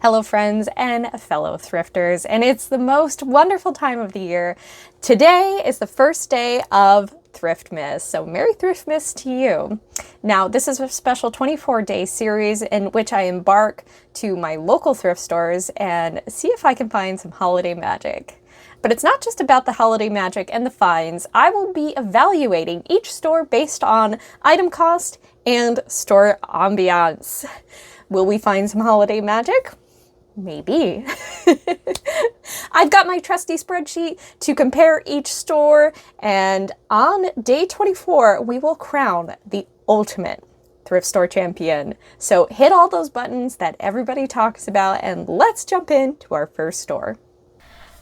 Hello friends and fellow thrifters, and it's the most wonderful time of the year. Today is the first day of Thriftmas, so Merry Thriftmas to you. Now, this is a special 24-day series in which I embark to my local thrift stores and see if I can find some holiday magic. But it's not just about the holiday magic and the finds. I will be evaluating each store based on item cost and store ambiance. Will we find some holiday magic? Maybe. I've got my trusty spreadsheet to compare each store, and on day 24, we will crown the ultimate thrift store champion. So hit all those buttons that everybody talks about, and let's jump into our first store.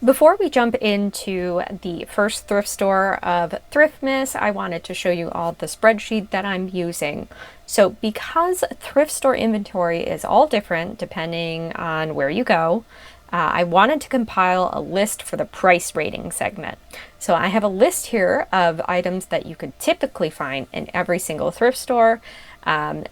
Before we jump into the first thrift store of Thriftmas, I wanted to show you all the spreadsheet that I'm using. So because thrift store inventory is all different depending on where you go, I wanted to compile a list for the price rating segment. So I have a list here of items that you could typically find in every single thrift store,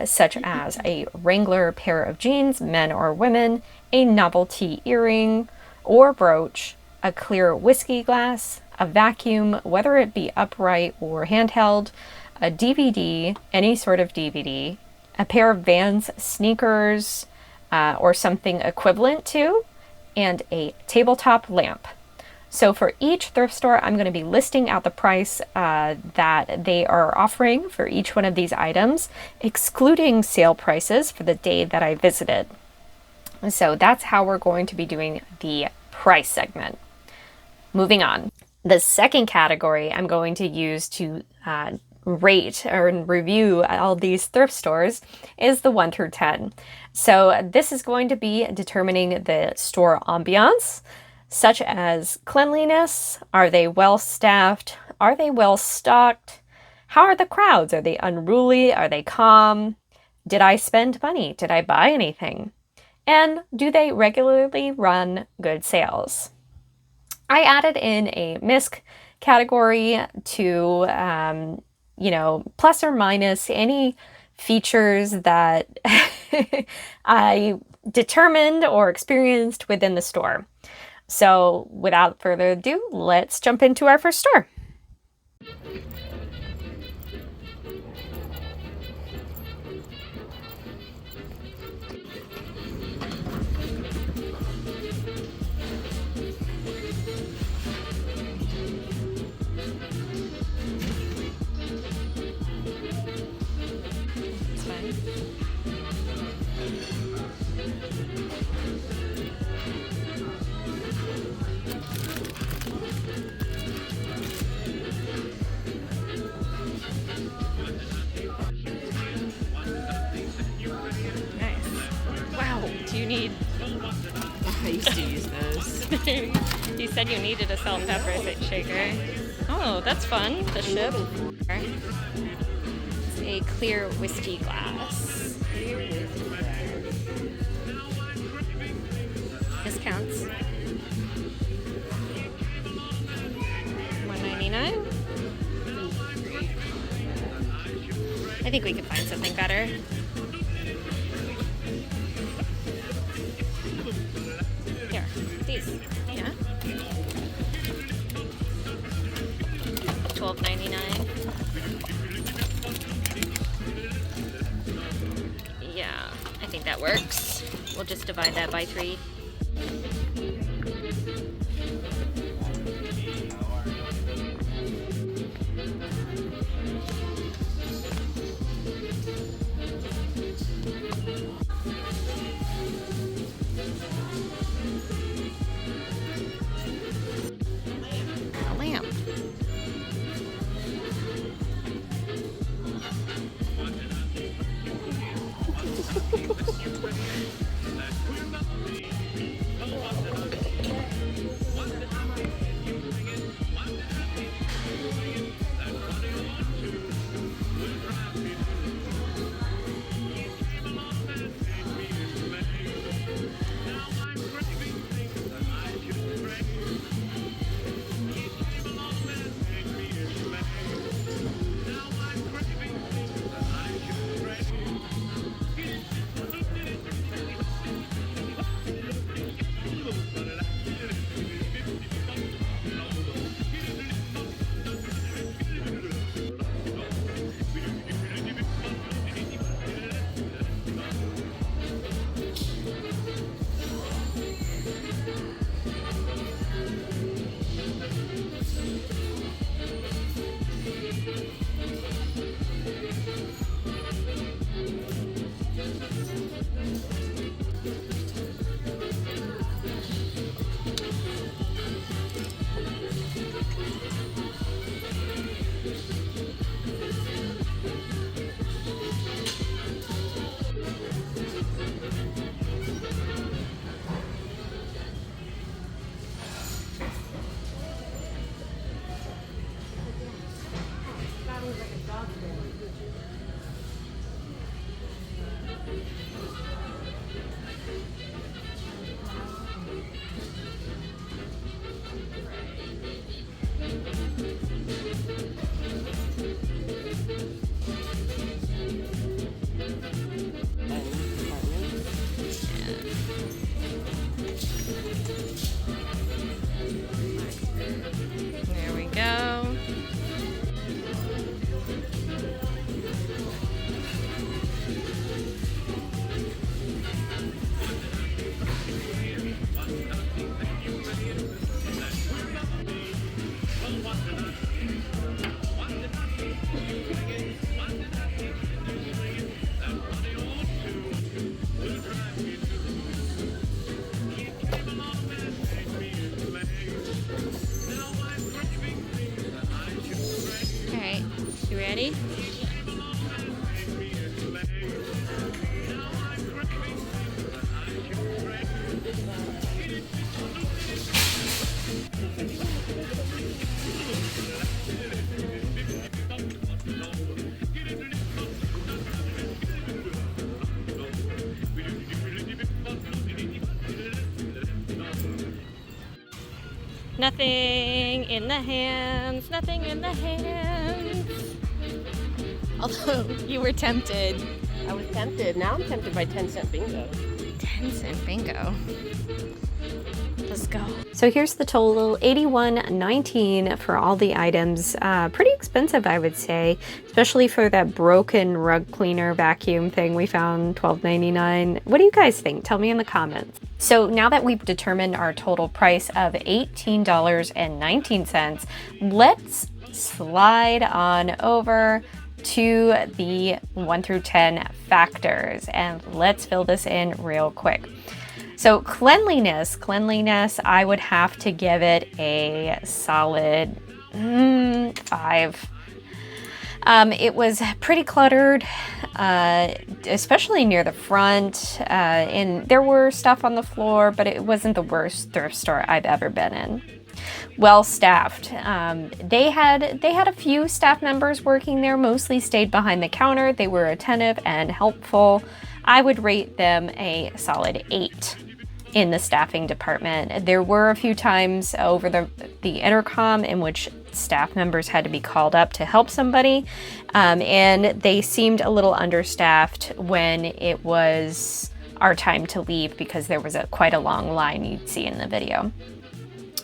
such as a Wrangler pair of jeans, men or women, a novelty earring or brooch, a clear whiskey glass, a vacuum, whether it be upright or handheld, a DVD, any sort of DVD, a pair of Vans sneakers or something equivalent to, and a tabletop lamp. So for each thrift store, I'm going to be listing out the price that they are offering for each one of these items, excluding sale prices for the day that I visited. So that's how we're going to be doing the price segment. Moving on. The second category I'm going to use to rate or review all these thrift stores is the 1 through 10. So this is going to be determining the store ambiance, such as cleanliness. Are they well staffed? Are they well stocked? How are the crowds? Are they unruly? Are they calm? Did I spend money? Did I buy anything? And do they regularly run good sales? I added in a MISC category to, plus or minus any features that I determined or experienced within the store. So without further ado, let's jump into our first store. I used to use those. You said you needed a salt and pepper shaker. Oh, that's fun. The ship. It's a clear whiskey glass. This counts. $1.99. I think we could find something better. These, yeah. $12.99. Yeah, I think that works. We'll just divide that by 3. There we go. All right, you ready? Nothing in the hands, nothing in the hands. Although you were tempted. I was tempted. Now I'm tempted by 10-cent bingo. 10-cent bingo. Let's go. So here's the total, $81.19 for all the items. Pretty expensive, I would say, especially for that broken rug cleaner vacuum thing we found, $12.99. What do you guys think? Tell me in the comments. So now that we've determined our total price of $18.19, let's slide on over to the 1 through 10 factors, and let's fill this in real quick. So cleanliness, I would have to give it a solid 5. It was pretty cluttered, especially near the front, and there were stuff on the floor, but it wasn't the worst thrift store I've ever been in. Well staffed. They had a few staff members working there, mostly stayed behind the counter. They were attentive and helpful. I would rate them a solid 8 in the staffing department. There were a few times over the intercom in which staff members had to be called up to help somebody, and they seemed a little understaffed when it was our time to leave because there was quite a long line you'd see in the video.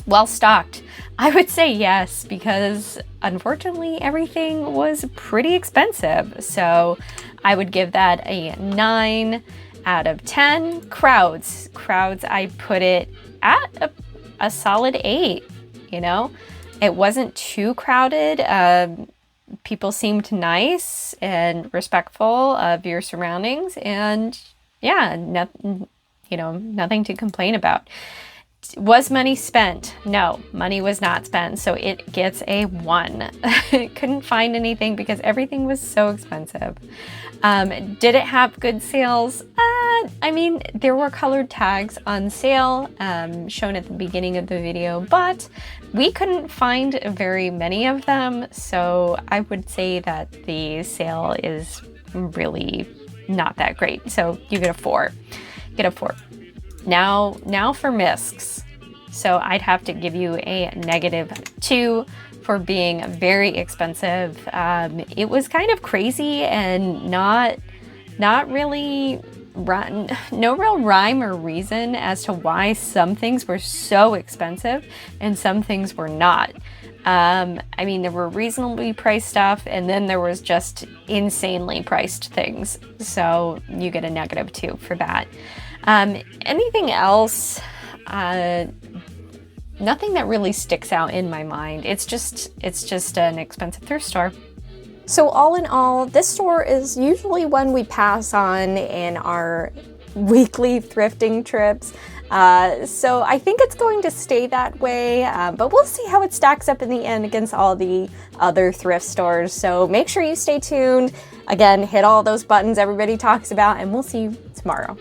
Well stocked, I would say yes, because unfortunately everything was pretty expensive. So I would give that a 9 out of 10. Crowds, I put it at a solid 8, you know? It wasn't too crowded. People seemed nice and respectful of your surroundings, and yeah, nothing to complain about. Was money spent? No, money was not spent, so it gets a 1. Couldn't find anything because everything was so expensive. Did it have good sales? I mean, there were colored tags on sale, shown at the beginning of the video, but we couldn't find very many of them, so I would say that the sale is really not that great. So you get a 4. Get a 4. Now for miscs. So I'd have to give you a -2 for being very expensive. It was kind of crazy and not really no real rhyme or reason as to why some things were so expensive and some things were not. I mean, there were reasonably priced stuff, and then there was just insanely priced things. So you get a -2 for that. Anything else? Nothing that really sticks out in my mind. It's just an expensive thrift store. So all in all, this store is usually one we pass on in our weekly thrifting trips. So I think it's going to stay that way, but we'll see how it stacks up in the end against all the other thrift stores. So make sure you stay tuned. Again, hit all those buttons everybody talks about, and we'll see you tomorrow.